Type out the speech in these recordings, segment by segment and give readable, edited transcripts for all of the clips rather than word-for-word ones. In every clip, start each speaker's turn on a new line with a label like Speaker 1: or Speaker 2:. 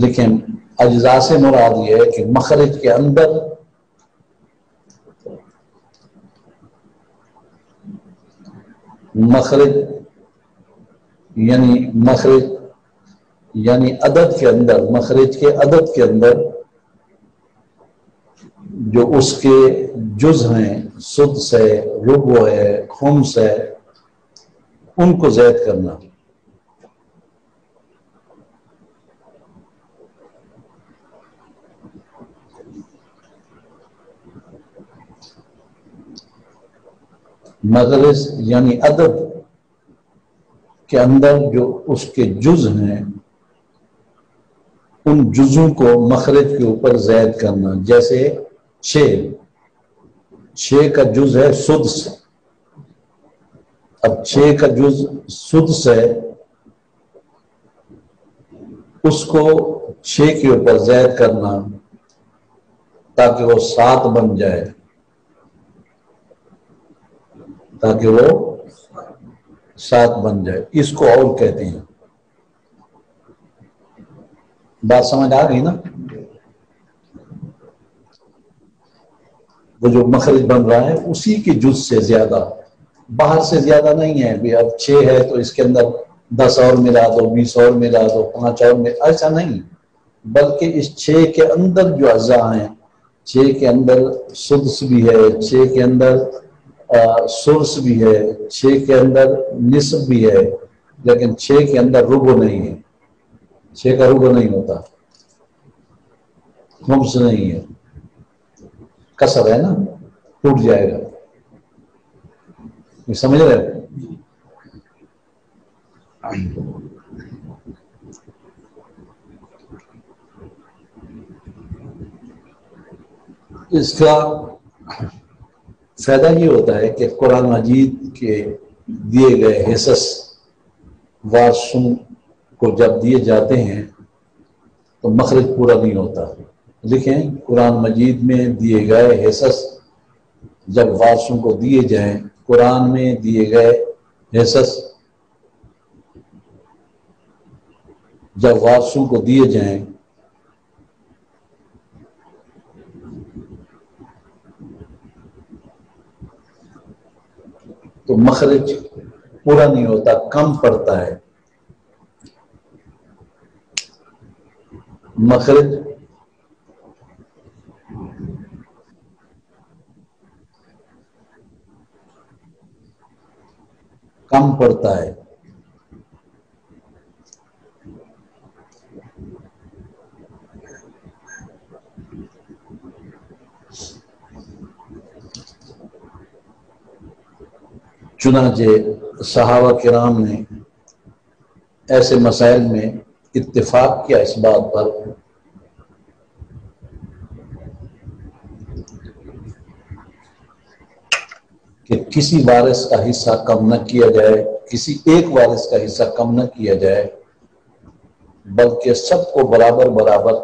Speaker 1: لیکن اجزاء سے مراد یہ ہے کہ مخرج کے اندر مخرج یعنی عدد کے اندر، مخرج کے عدد کے اندر جو اس کے جز ہیں، سدس ہے، ربع ہے، خمس ہے، ان کو زائد کرنا۔ مخرج یعنی عدد کے اندر جو اس کے جز ہیں، ان جزوں کو مخرج کے اوپر زائد کرنا۔ جیسے 6 کا جز ہے سدس، اب 6 کا جز سدس ہے، اس کو 6 کے اوپر زائد کرنا تاکہ وہ 7 بن جائے، اس کو اور کہتے ہیں۔ بات سمجھ آ گئی نا؟ وہ جو مخرج بن رہا ہے اسی کے جز سے زیادہ، باہر سے زیادہ نہیں ہے بھی اب 6 ہے تو اس کے اندر 10 اور ملا دو، 20 اور ملا دو، 5 اور ملا، ایسا نہیں، بلکہ اس 6 کے اندر جو اجزاء ہیں، 6 کے اندر سدس بھی ہے، 6 کے اندر سرس بھی ہے، 6 کے اندر نصف بھی ہے، لیکن 6 کے اندر ربع نہیں ہے، 6 کا ربع نہیں ہوتا، خمس نہیں ہے، کسر ہے نا، ٹوٹ جائے گا، یہ سمجھ رہے ہیں؟ اس کا فائدہ یہ ہوتا ہے کہ قرآن مجید کے دیے گئے حصص وارثوں کو جب دیے جاتے ہیں تو مخرج پورا نہیں ہوتا، لیکن قرآن مجید میں دیے گئے حصص جب وارثوں کو دیے جائیں، قرآن میں دیے گئے حصص جب وارثوں کو دیے جائیں تو مخرج پورا نہیں ہوتا، کم پڑتا ہے، مخرج کم پڑتا ہے۔ چنانچہ صحابہ کرام نے ایسے مسائل میں اتفاق کیا اس بات پر کہ کسی وارث کا حصہ کم نہ کیا جائے، کسی ایک وارث کا حصہ کم نہ کیا جائے، بلکہ سب کو برابر برابر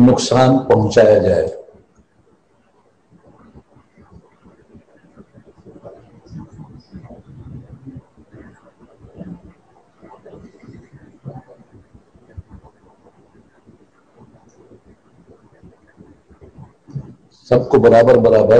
Speaker 1: نقصان پہنچایا جائے۔ سب کو برابر برابر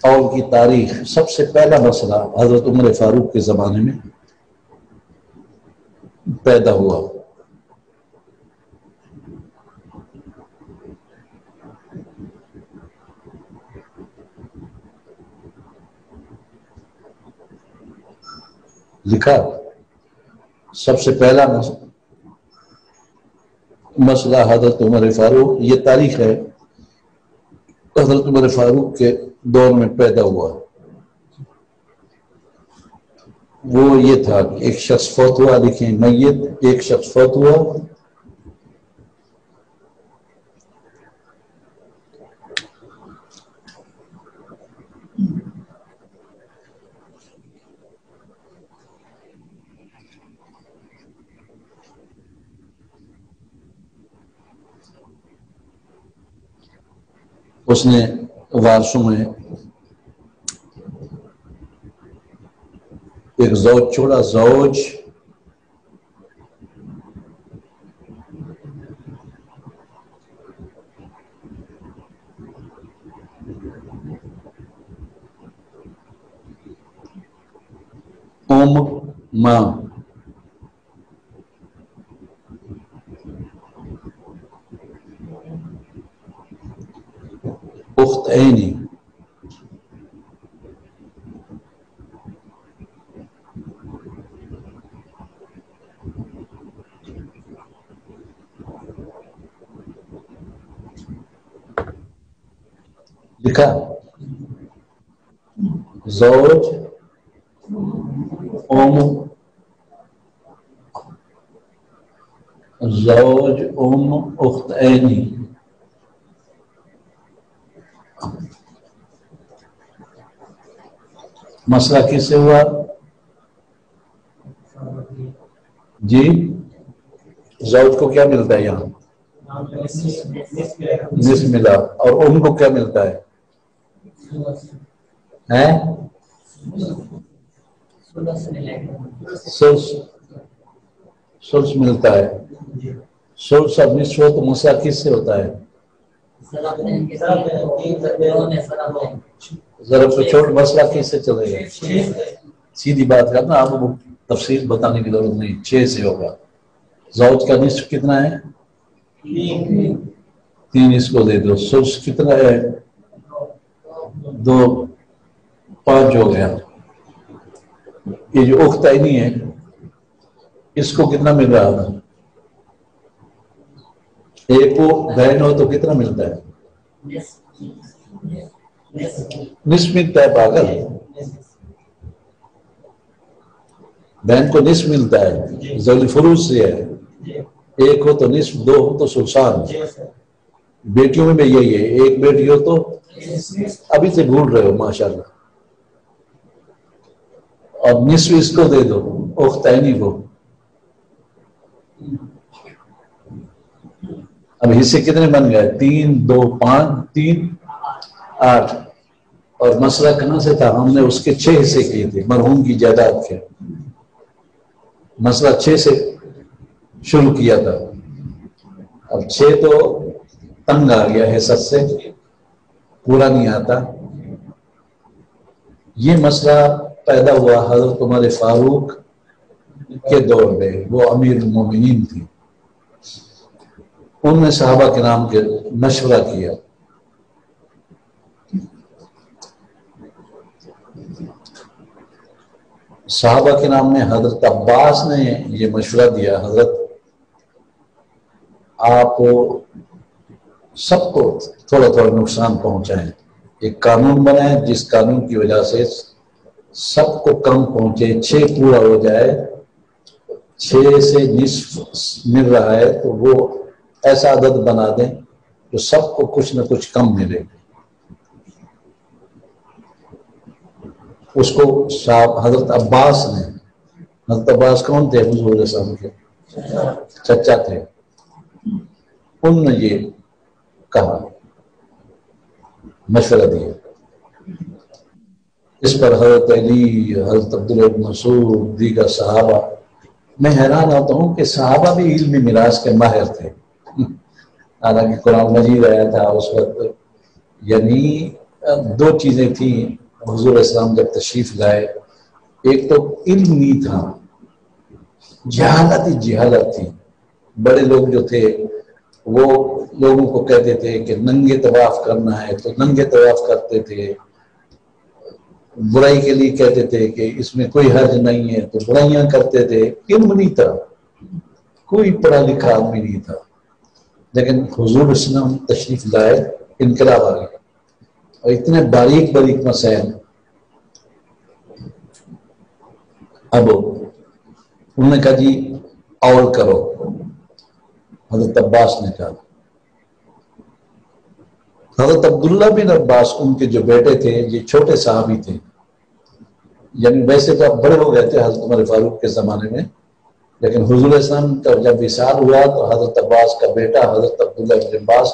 Speaker 1: اور کی تاریخ، سب سے پہلا مسئلہ حضرت عمر فاروق کے زمانے میں پیدا ہوا۔ لکھا سب سے پہلا مسئلہ حضرت عمر فاروق، یہ تاریخ ہے، حضرت عمر فاروق کے دور میں پیدا ہوا۔ وہ یہ تھا کہ ایک شخص فوت ہوا، دیکھیں میت، ایک شخص فوت ہوا، اس نے وارثوں میں ایک زوج چھوڑا. زوج ماں اخت عینی لکھا. زوج زوج اخت عینی. مسئلہ کس سے ہوا جی؟ زوج کو کیا ملتا ہے یہاں؟ نصف ملا. اور کو کیا ملتا ہے؟ سلس ملتا ہے. سلس اب نصف ہو تو مسئلہ کس سے ہوتا ہے؟ ضرب پہ چھوڑ مسئلہ کس سے چلے گا؟ سیدھی بات کرنا، آپ کو تفصیل بتانے کی ضرورت نہیں. 6 سے ہوگا. زوج کا نصف کتنا ہے؟ 3. اس کو دے دو. سلس کتنا ہے؟ 2. 5 ہو گیا. یہ جو اخت عینی ہے اس کو کتنا مل رہا تھا؟ ایک کو بہن ہو تو کتنا ملتا ہے؟ نصف ملتا ہے. پاگل، بہن کو نصف ملتا ہے، ذوی فروض سے ہے. ایک ہو تو نصف، 2 ہو تو سلسان. بیٹیوں میں بھی یہی ہے، ایک بیٹی ہو تو ابھی سے بھول رہے ہو ماشاءاللہ. اور نصف اس کو دے دو اخت عینی کو. اب حصے کتنے بن گئے؟ 3 2 5 3 8. اور مسئلہ کہاں سے تھا؟ ہم نے اس کے 6 حصے کیے تھے مرحوم کی جائیداد کے. مسئلہ 6 سے شروع کیا تھا. اب 6 تو تنگ آ گیا ہے، حصص سے پورا نہیں آتا. یہ مسئلہ پیدا ہوا حضرت عمر فاروق کے دور میں. وہ امیر المومنین تھی. انہوں نے صحابہ کے نام کے مشورہ کیا. صحابہ کے نام میں حضرت عباس نے یہ مشورہ دیا، حضرت آپ سب کو تھوڑا تھوڑا نقصان پہنچائیں. ایک قانون بنائیں جس قانون کی وجہ سے سب کو کم پہنچے. 6 پورا ہو جائے. 6 سے نصف مل رہا ہے تو وہ ایسا عدد بنا دیں جو سب کو کچھ نہ کچھ کم ملے. اس کو حضرت عباس نے، حضرت عباس کون تھے؟ حضور علیہ السلام کے چچا تھے. انہوں نے یہ کہا، مشورہ دیا. اس پر حضرت علی، حضرت عبداللہ بن مسعود، دیگر صحابہ. میں حیران ہوتا ہوں کہ صحابہ بھی علم میراث کے ماہر تھے. حالانکہ قرآن مجید آیا تھا اس وقت. یعنی 2 چیزیں تھیں حضور علیہ السلام جب تشریف لائے. ایک تو علم نہیں تھا، جہالت ہی جہالت تھی. بڑے لوگ جو تھے وہ لوگوں کو کہتے تھے کہ ننگے طواف کرنا ہے تو ننگے طواف کرتے تھے. برائی کے لیے کہتے تھے کہ اس میں کوئی حرج نہیں ہے تو برائیاں کرتے تھے. علم نہیں تھا، کوئی پڑھا لکھا آدمی نہیں تھا. لیکن حضور اسلام تشریف لائے، انقلاب آ گیا. اور اتنے باریک باریک مسائل. اب انہوں نے کہا جی اول کرو. حضرت عباس نے کہا. حضرت عبداللہ بن عباس ان کے جو بیٹے تھے یہ چھوٹے صحابی تھے. یعنی ویسے تو اب بڑے ہو گئے تھے حضرت عمر فاروق کے زمانے میں، لیکن حضور السلام کا جب وصال ہوا تو حضرت عباس کا بیٹا حضرت عبداللہ بن عباس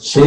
Speaker 1: 6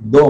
Speaker 1: 2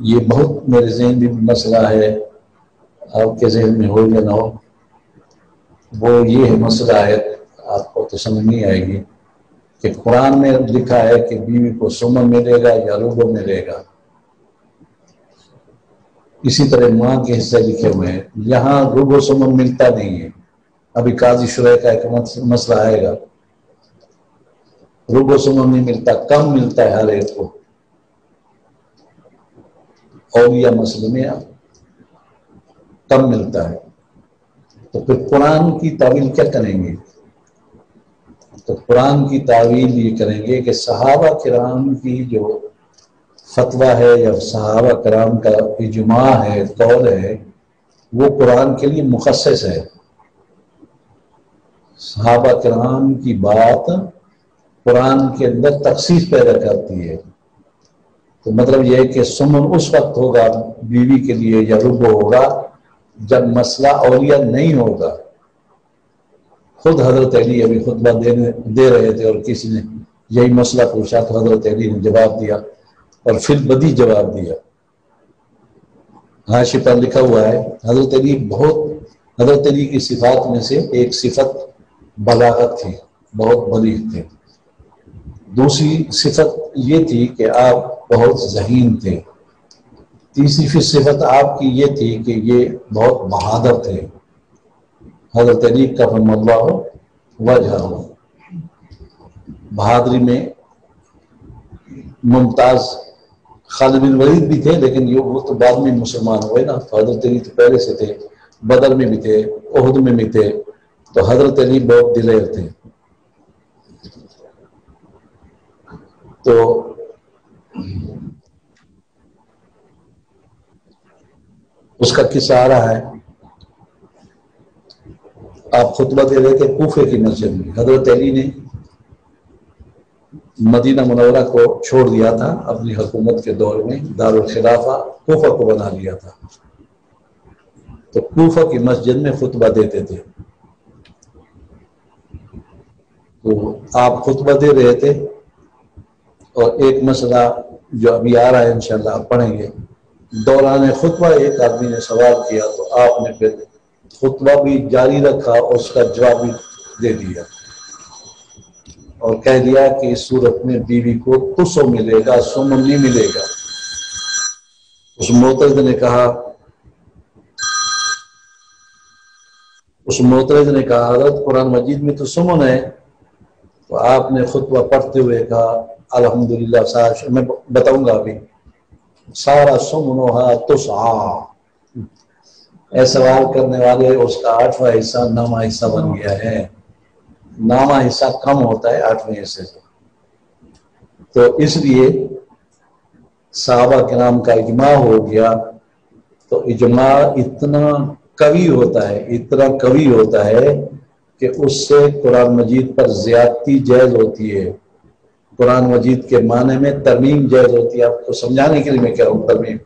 Speaker 1: یہ بہت میرے ذہن میں مسئلہ ہے، آپ کے ذہن میں ہو یا نہ ہو، وہ یہ ہے مسئلہ ہے، آپ کو تو سمجھ نہیں آئے گی کہ قرآن میں لکھا ہے کہ بیوی کو سمن ملے گا یا ربع ملے گا، اسی طرح ماں کے حصے لکھے ہوئے ہیں، یہاں ربع سمن ملتا نہیں ہے۔ ابھی قاضی شرح کا ایک مسئلہ آئے گا، ربع سمن نہیں ملتا، کم ملتا ہے ہر ایک کو، اولیاء مسئلے میں کم ملتا ہے۔ تو پھر قرآن کی تعویل کیا کریں گے؟ تو قرآن کی تعویل یہ کریں گے کہ صحابہ کرام کی جو فتویٰ ہے یا صحابہ کرام کا اجماع ہے، قول ہے، وہ قرآن کے لیے مخصص ہے۔ صحابہ کرام کی بات قرآن کے اندر تخصیص پیدا کرتی ہے۔ تو مطلب یہ ہے کہ سمن اس وقت ہوگا بیوی کے لیے یا ربع ہوگا جب مسئلہ اولیاء نہیں ہوگا۔ خود حضرت علی ابھی خطبہ دے رہے تھے اور کسی نے یہی مسئلہ پوچھا تو حضرت علی نے جواب دیا، اور پھر بدی جواب دیا۔ حاشیے پر لکھا ہوا ہے حضرت علی کی صفات میں سے ایک صفت بلاغت تھی، بہت بلیغ تھے۔ دوسری صفت یہ تھی کہ آپ بہت ذہین تھے۔ تیسری صفت آپ کی یہ تھی کہ یہ بہت بہادر تھے۔ حضرت علی کرم اللہ وجہہ، بہادری میں ممتاز۔ خالد بن ولید بھی تھے، لیکن وہ تو بعد میں مسلمان ہوئے نا، تو حضرت علی تو پہلے سے تھے، بدر میں بھی تھے، احد میں بھی تھے، تو حضرت علی بہت دلیر تھے۔ تو اس کا قصہ آ رہا ہے، آپ خطبہ دے رہے تھے کوفے کی مسجد میں۔ حضرت علی نے مدینہ منورہ کو چھوڑ دیا تھا، اپنی حکومت کے دور میں دارالخلافہ کوفہ کو بنا لیا تھا، تو کوفہ کی مسجد میں خطبہ دیتے تھے۔ تو آپ خطبہ دے رہے تھے، اور ایک مسئلہ جو ابھی آ رہا ہے انشاءاللہ آپ پڑھیں گے، دوران خطبہ ایک آدمی نے سوال کیا تو آپ نے پھر خطبہ بھی جاری رکھا اور اس کا جواب بھی دے دیا، اور کہہ دیا کہ اس صورت میں بیوی کو تسو ملے گا، سمن نہیں ملے گا۔ اس معترض نے کہا حضرت قرآن مجید میں تو سمن ہے۔ تو آپ نے خطبہ پڑھتے ہوئے کہا الحمدللہ، میں بتاؤں گا ابھی، سارا سمنوہا تسعا، اے سوال کرنے والے، اس کا 8واں حصہ نامہ حصہ بن گیا ہے۔ نامہ حصہ کم ہوتا ہے 8ویں حصے سے، تو اس لیے صحابہ کرام کا اجماع ہو گیا۔ تو اجماع اتنا قوی ہوتا ہے کہ اس سے قرآن مجید پر زیادتی جائز ہوتی ہے۔ قرآن مجید کے معنی میں ترمیم جائز ہوتی ہے۔ آپ کو سمجھانے کے لیے میں کہہ رہا ہوں، ترمیم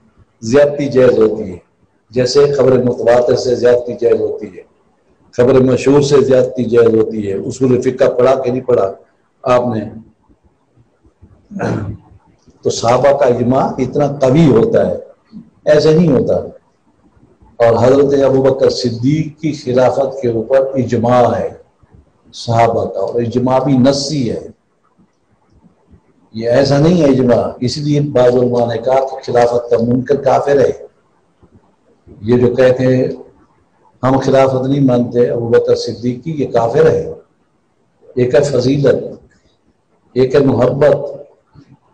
Speaker 1: زیادتی جائز ہوتی ہے، جیسے خبر متواتر سے زیادتی جائز ہوتی ہے، خبر مشہور سے زیادتی جائز ہوتی ہے۔ اصول فقہ پڑھا کہ نہیں پڑھا آپ نے؟ تو صحابہ کا اجماع اتنا قوی ہوتا ہے، ایسے نہیں ہوتا۔ اور حضرت ابوبکر صدیق کی خلافت کے اوپر اجماع ہے صحابہ کا، اور اجماع بھی نصی ہے، یہ ایسا نہیں ہے اجماع۔ اس لیے بعض علماء نے کہا کہ خلافت کا منکر کافر ہے۔ یہ جو کہتے ہیں ہم خلافت نہیں مانتے ابوبکر صدیق کی، یہ کافر ہے۔ ایک ہے فضیلت، ایک ہے محبت،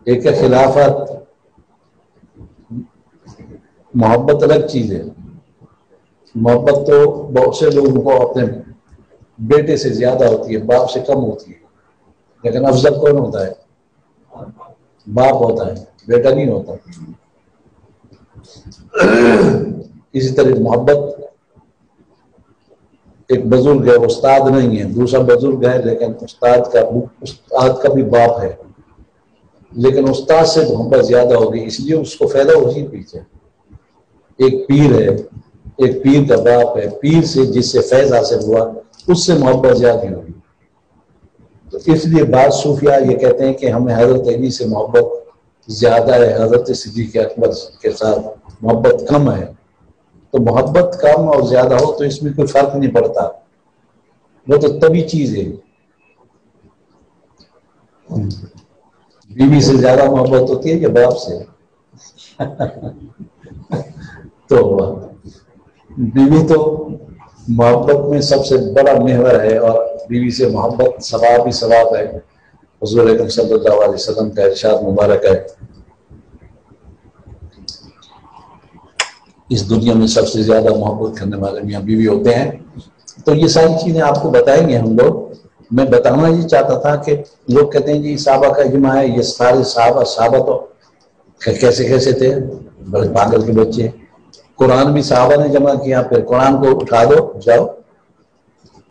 Speaker 1: ایک ہے خلافت۔ محبت الگ چیز ہے۔ محبت تو بہت سے لوگوں کو اپنے بیٹے سے زیادہ ہوتی ہے، باپ سے کم ہوتی ہے، لیکن افضل کون ہوتا ہے؟ باپ ہوتا ہے، بیٹا نہیں ہوتا۔ اسی طرح محبت، ایک بزرگ ہے، استاد نہیں ہے، دوسرا بزرگ ہے لیکن استاد کا بھی باپ ہے، لیکن استاد سے محبت زیادہ ہوگی، اس لیے اس کو فائدہ اسی پیچھے۔ ایک پیر ہے، ایک پیر کا باپ ہے، پیر سے جس سے فیض حاصل ہوا اس سے محبت زیادہ ہوگی۔ تو اس لیے بعض صوفیاء یہ کہتے ہیں کہ ہمیں حضرت علی سے محبت زیادہ ہے، حضرت صدیق اکبر کے ساتھ محبت کم ہے، تو محبت کم اور زیادہ ہو تو اس میں کوئی فرق نہیں پڑتا، وہ تو طبی چیز ہے۔ بیوی سے زیادہ محبت ہوتی ہے یا باپ سے؟ تو بیوی تو محبت میں سب سے بڑا محور ہے، اور بیوی سے محبت ثواب ہی ثواب ہے۔ حضور اکرم صلی اللہ علیہ وسلم کا ارشاد مبارک ہے، اس دنیا میں سب سے زیادہ محبت کرنے والے میاں بیوی ہوتے ہیں۔ تو یہ ساری چیزیں آپ کو بتائیں گے ہم لوگ۔ میں بتانا یہ چاہتا تھا کہ لوگ کہتے ہیں جی صحابہ کا اجماع ہے، یہ سارے صحابہ تو کیسے کیسے تھے، بڑے پاگل کے بچے، قرآن بھی صحابہ نے جمع کیا، پھر قرآن کو اٹھا دو جاؤ۔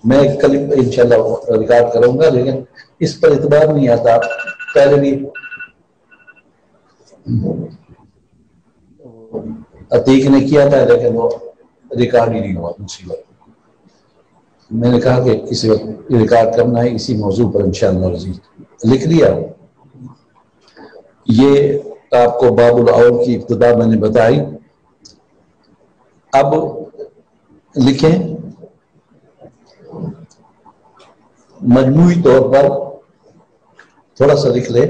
Speaker 1: میں کلپ انشاءاللہ ریکارڈ کروں گا، لیکن اس پر اعتبار نہیں آتا۔ پہلے بھی عتیق نے کیا تھا لیکن وہ ریکارڈ ہی نہیں ہوا مصیبت۔ میں نے کہا کہ کسی وقت ریکارڈ کرنا ہے اسی موضوع پر انشاءاللہ عزیز، لکھ لیا۔ یہ آپ کو باب العول کی ابتدا میں نے بتائی۔ اب لکھیں مجموعی طور پر، تھوڑا سا لکھ لے،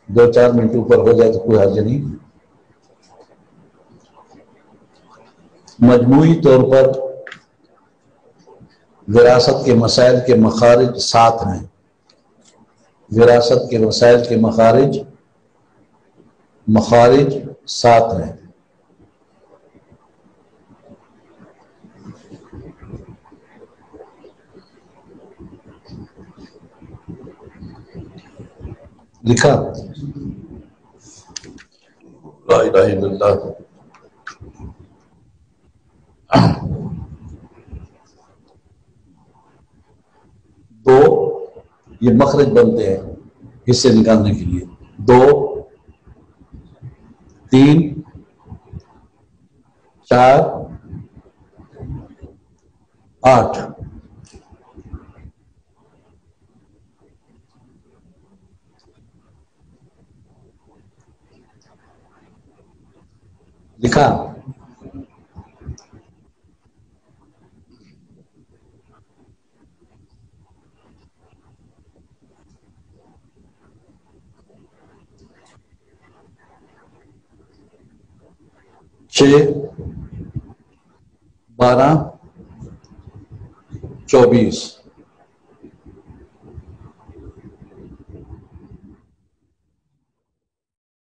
Speaker 1: 2-4 منٹ اوپر ہو جائے تو کوئی حرج نہیں۔ مجموعی طور پر وراثت کے مسائل کے مخارج 7 ہیں۔ وراثت کے مسائل کے مخارج 7 ہیں۔ لکھا؟ لا الہ الا اللہ۔ دو یہ مخرج بنتے ہیں حصے نکالنے کے لیے، 2 3 4 8۔ لکھا؟ چھ 12 24